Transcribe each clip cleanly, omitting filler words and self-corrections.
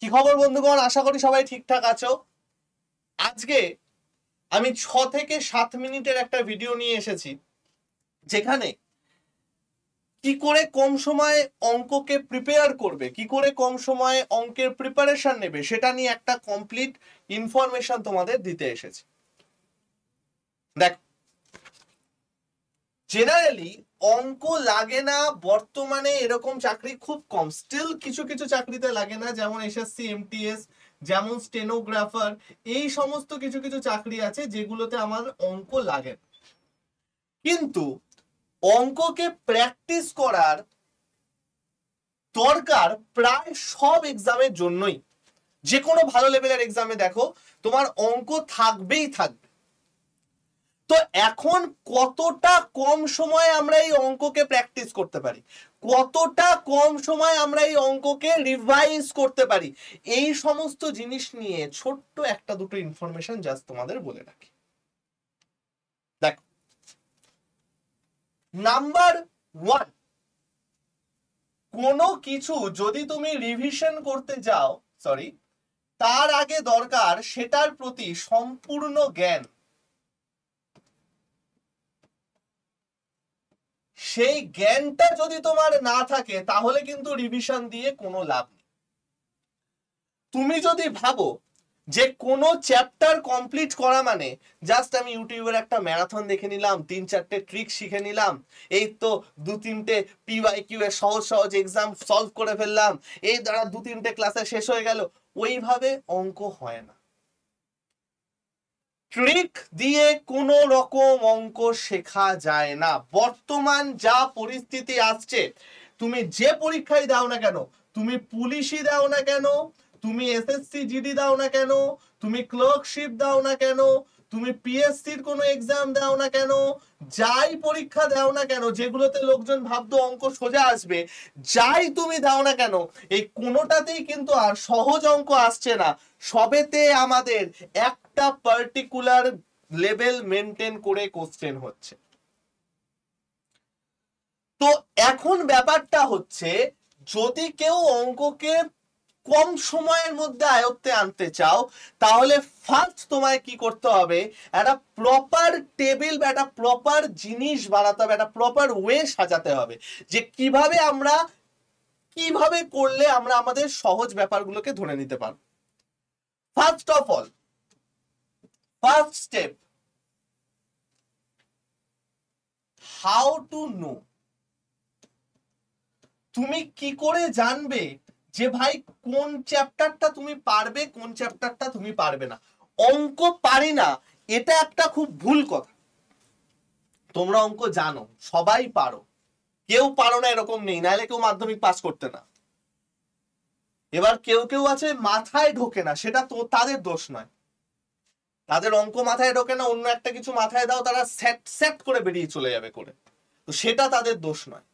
কি খবর বন্ধুগণ, আশা করি সবাই ঠিকঠাক আছো। আজকে আমি 6 থেকে 7 মিনিটের একটা ভিডিও নিয়ে এসেছি, যেখানে কি করে কম সময়ে অঙ্ককে প্রিপেয়ার করবে, কি করে কম সময়ে অঙ্কের প্রিপারেশন নেবে, সেটা নিয়ে একটা কমপ্লিট ইনফরমেশন তোমাদের দিতে এসেছি। দেখ, জেনারেলি অঙ্ক লাগে না বর্তমানে, এরকম চাকরি খুব কম। স্টিল কিছু কিছু চাকরিতে লাগে না, যেমন এসএসসি, এমটিএস, যেমন স্টেনোগ্রাফার, এই সমস্ত কিছু কিছু চাকরি আছে যেগুলোতে আমার অঙ্ক লাগে। কিন্তু অঙ্ককে প্র্যাকটিস করার দরকার প্রায় সব এক্সামের জন্যই। যে কোনো ভালো লেভেলের এক্সামে দেখো তোমার অঙ্ক থাকবেই থাকবে। তো এখন কতটা কম সময়ে আমরা এই অঙ্ককে প্র্যাকটিস করতে পারি, কতটা কম সময়ে আমরা এই অঙ্ককে রিভাইজ করতে পারি, এই সমস্ত জিনিস নিয়ে ছোট্ট একটা দুটো ইনফরমেশন জাস্ট তোমাদের বলে রাখি। দেখো, নাম্বার 1, কোনো কিছু যদি তুমি রিভিশন করতে যাও, তার আগে দরকার সেটার প্রতি সম্পূর্ণ জ্ঞান। সেই জ্ঞানটা যদি তোমার না থাকে তাহলে কিন্তু রিভিশন দিয়ে কোনো লাভ নেই। তুমি যদি ভাবো যে কোনো চ্যাপ্টার কমপ্লিট করা মানে জাস্ট আমি ইউটিউবের একটা ম্যারাথন দেখে নিলাম, 3-4টে ট্রিক শিখে নিলাম, এই তো 2-3টে পিওয়াইকিউ এর সহজ সহজ এক্সাম সলভ করে ফেললাম, এই দ্বারা 2-3টে ক্লাসে শেষ হয়ে গেল, ওইভাবে অঙ্ক হয় না। ট্রিক দিয়ে কোনো রকম অঙ্ক শেখা যায় না। বর্তমান যা পরিস্থিতি আসছে, তুমি যে পরীক্ষায় দাও না কেন, তুমি পুলিশই দাও না কেন, তুমি এসএসসি জিডি দাও না কেন, তুমি ক্লার্কশিপ দাও না কেন, তুমি পিএসসির কোনো এক্সাম দাও না কেন, যাই পরীক্ষা দাও না কেন যেগুলোতে লোকজন ভাবতো অঙ্ক সোজা আসবে, যাই তুমি দাও না কেন, এই কোনোটাতেই কিন্তু আর সহজ অঙ্ক আসছে না। সবেতে আমাদের একটা পার্টিকুলার লেভেল মেনটেন করে কোশ্চেন হচ্ছে। তো এখন ব্যাপারটা হচ্ছে, যদি কেউ অঙ্ককে কম সময়ের মধ্যে আয়ত্তে আনতে চাও, তাহলে ফার্স্ট তোমায় কি করতে হবে, একটা প্রপার টেবিল বা একটা প্রপার জিনিস বানাতে হবে, একটা প্রপার ওয়ে সাজাতে হবে, যে কিভাবে করলে আমরা আমাদের সহজ ব্যাপারগুলোকে ধরে নিতে পারব। First of all, first step, how to know. তুমি কি করে জানবে যে ভাই কোন চ্যাপ্টারটা তুমি পারবে, কোন চ্যাপ্টারটা তুমি পারবে না? অঙ্ক পারি না, এটা একটা খুব ভুল কথা। তোমরা অঙ্ক জানো, সবাই পারো, কেউ পারো না এরকম নেই, নাহলে কেউ মাধ্যমিক পাস করতে না। এবার কেউ কেউ আছে মাথায় ঢোকে না, সেটা তো তাদের দোষ নয়। তাদের অঙ্ক মাথায় ঢোকে না, অন্য একটা কিছু মাথায় দাও, তারা সেট করে বেরিয়ে চলে যাবে করে, তো সেটা তাদের দোষ নয়।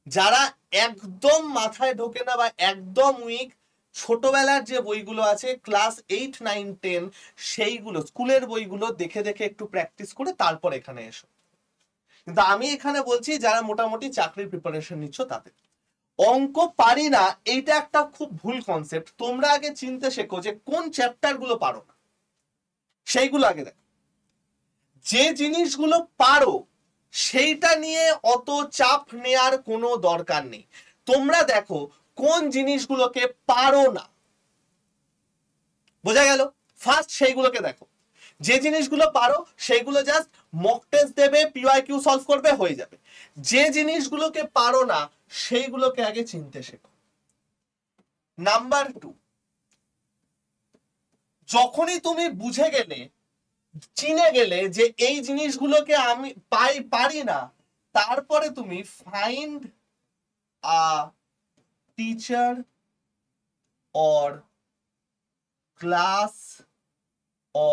যারা একদম মাথায় ঢোকে না বা একদম উইক, ছোটবেলার যে বইগুলো আছে ক্লাস 8, 9, 10, সেইগুলো স্কুলের বইগুলো দেখে দেখে একটু প্র্যাকটিস করে তারপর এখানে এসো। কিন্তু আমি এখানে বলছি যারা মোটামুটি চাকরির প্রিপারেশন নিচ্ছ তাদের। অঙ্ক পারি না এইটা একটা খুব ভুল কনসেপ্ট। তোমরা আগে চিনতে শেখো যে কোন চ্যাপ্টার গুলো পারো না, সেইগুলো আগে দেখো। যে জিনিসগুলো পারো সেইটা নিয়ে অত চাপ নেয়ার কোনো দরকার নেই। তোমরা দেখো কোন জিনিসগুলোকে পারো না, বোঝা গেল? ফার্স্ট সেইগুলোকে দেখো। যে জিনিসগুলো পারো সেইগুলো জাস্ট মক টেস্ট দেবে, পিওয়াইকিউ সলভ করবে, হয়ে যাবে। যে জিনিসগুলোকে পারো না সেইগুলোকে আগে চিনতে শেখো। নাম্বার 2, যখনই তুমি বুঝে গেলে, চিনে গেলে যে এই জিনিসগুলোকে আমি পারি না, তারপরে তুমি find a teacher or class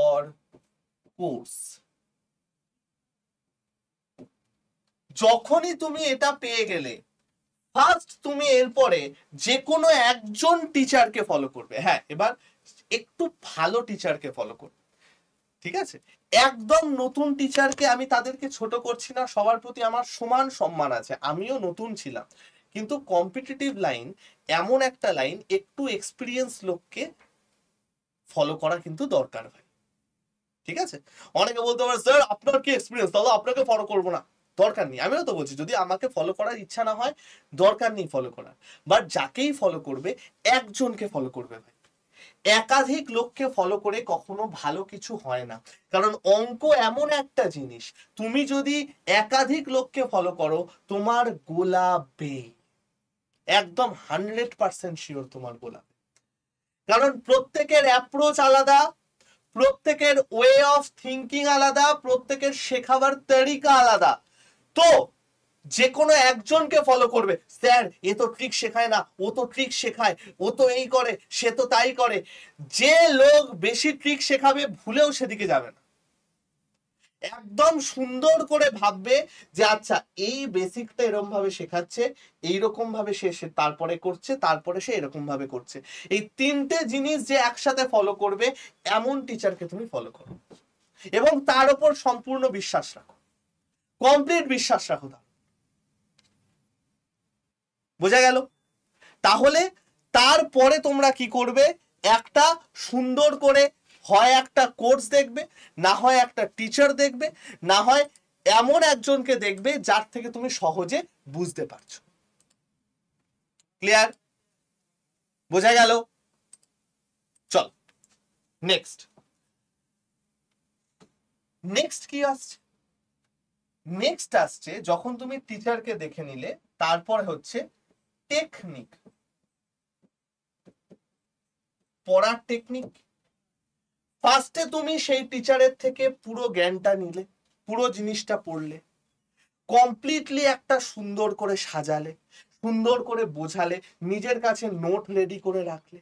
or course. যখনই তুমি এটা পেয়ে গেলে, ফার্স্ট তুমি এরপরে যে কোনো একজন টিচারকে ফলো করবে। হ্যাঁ, এবার একটু ভালো টিচারকে ফলো করবে, ঠিক আছে? একদম নতুন টিচারকে, আমি তাদেরকে ছোট করছি না, সবার প্রতি আমার সমান সম্মান আছে, আমিও নতুন ছিলাম, কিন্তু কম্পিটিটিভ লাইন এমন একটা লাইন, একটু এক্সপিরিয়েন্স লোককে ফলো করা কিন্তু দরকার ভাই। ঠিক আছে, অনেকে বলতে পারে স্যার আপনার কি এক্সপিরিয়েন্স, তাহলে আপনাকে ফলো করবো না। দরকার নেই, আমিও তো বলছি যদি আমাকে ফলো করার ইচ্ছা না হয় দরকার নেই ফলো করার। বাট যাকেই ফলো করবে একজনকে ফলো করবে ভাই, একাধিক লোককে ফলো করে কখনো ভালো কিছু হয় না। কারণ অঙ্ক এমন একটা জিনিস, তুমি যদি একাধিক লোককে ফলো করো তোমার গোলাবে, একদম 100% শিওর তোমার গোলাবে। কারণ প্রত্যেকের অ্যাপ্রোচ আলাদা, প্রত্যেকের ওয়ে অফ থিঙ্কিং আলাদা, প্রত্যেকের শেখাবার তরিকা আলাদা। তো যে কোনো একজনকে ফলো করবে, স্যার এ তো ট্রিক শেখায় না, ও তো ট্রিক শেখায়, ও তো এই করে, সে তো তাই করে। যে লোক বেশি ট্রিক শেখাবে ভুলেও সেদিকে যাবে না, একদম সুন্দর করে ভাববে যে আচ্ছা এই বেসিকটা এরকম ভাবে শেখাচ্ছে, এইরকম ভাবে সে তারপরে করছে, তারপরে সে এরকম ভাবে করছে। এই তিনটে জিনিস যে একসাথে ফলো করবে এমন টিচারকে তুমি ফলো করো, এবং তার উপর সম্পূর্ণ বিশ্বাস রাখো, কমপ্লিট বিশ্বাস রাখো। বোঝা গেল? তাহলে তারপরে তোমরা কি করবে, একটা সুন্দর করে হয় একটা কোর্স দেখবে, না হয় একটা টিচার দেখবে, না হয় এমন একজনকে দেখবে যার থেকে তুমি সহজে বুঝতে পারছো। ক্লিয়ার? বোঝা গেল? চল নেক্সট। নেক্সট কি আসছে? নেক্সট আসছে যখন তুমি টিচারকে দেখে নিলে, তারপর হচ্ছে টেকনিক, পড়ার টেকনিক। ফার্স্টে তুমি সেই টিচারের থেকে পুরো জ্ঞানটা নিলে, পুরো জিনিসটা পড়লে, কমপ্লিটলি একটা সুন্দর করে সাজালে, সুন্দর করে বোঝালে, নিজের কাছে নোট রেডি করে রাখলে,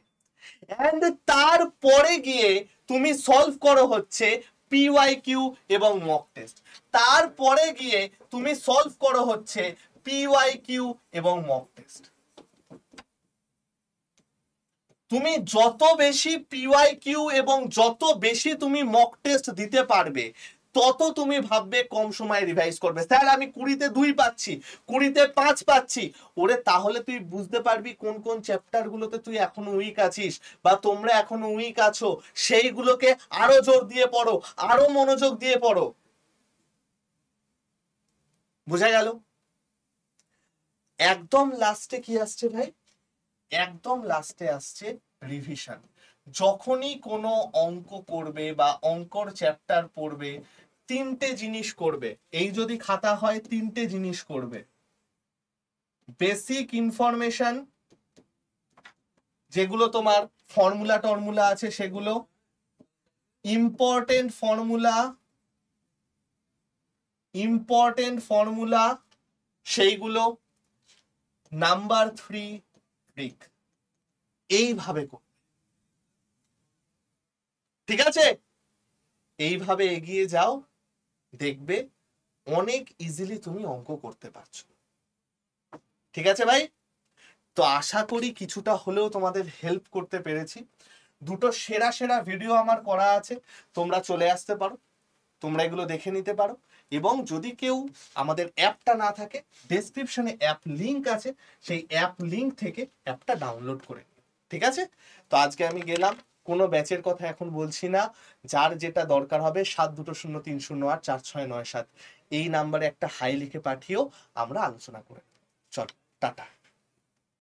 এন্ড তারপরে গিয়ে তুমি সলভ করো হচ্ছে পিওয়াইকিউ এবং মক টেস্ট। তারপরে গিয়ে তুমি সলভ করো হচ্ছে পিওয়াইকিউ এবং মক টেস্ট। তুমি যত বেশি পিওয়াইকিউ এবং যত বেশি তুমি মক টেস্ট দিতে পারবে, তত তুমি ভাববে কম সময়ে রিভাইজ করবে। স্যার আমি 20-তে 2 পাচ্ছি, 20-তে 5 পাচ্ছি। ওরে তাহলে তুই বুঝতে পারবি কোন কোন চ্যাপ্টার গুলোতে তুই এখনো উইক আছিস, বা তোমরা এখনো উইক আছো, সেইগুলোকে আরো জোর দিয়ে পড়ো, আরো মনোযোগ দিয়ে পড়ো। বোঝা গেল? একদম লাস্টে কি আসছে ভাই? একদম লাস্টে আসছে রিভিশন। যখনই কোনো অঙ্ক করবে বা অঙ্কর চ্যাপ্টার পড়বে, তিনটে জিনিস করবে। এই যদি খাতা হয় তিনটে জিনিস করবে। বেসিক ইনফরমেশন, যেগুলো তোমার ফর্মুলা টর্মুলা আছে সেগুলো, ইম্পর্টেন্ট ফর্মুলা সেইগুলো, নাম্বার 3 ট্রিক। এইভাবে করবে, ঠিক আছে? এইভাবে এগিয়ে যাও, দেখবে অনেক ইজিলি তুমি অঙ্ক করতে পারছো। ঠিক আছে ভাই? তো আশা করি কিছুটা হলেও তোমাদের হেল্প করতে পেরেছি। দুটো সেরা সেরা ভিডিও আমার করা আছে, তোমরা চলে আসতে পারো, তোমরা এগুলো দেখে নিতে পারো। এবং যদি কেউ আমাদের অ্যাপটা না থাকে, ডেসক্রিপশনে অ্যাপ লিংক আছে, সেই অ্যাপ লিংক থেকে অ্যাপটা ডাউনলোড করে নিও। ঠিক আছে? তো আজকে আমি গেলাম, কোনো ব্যাচের কথা এখন বলছি না, যার যেটা দরকার হবে 7203084697 এই নাম্বারে একটা হাই লিখে পাঠিয়েও আমরা আলোচনা করে। চল টাটা।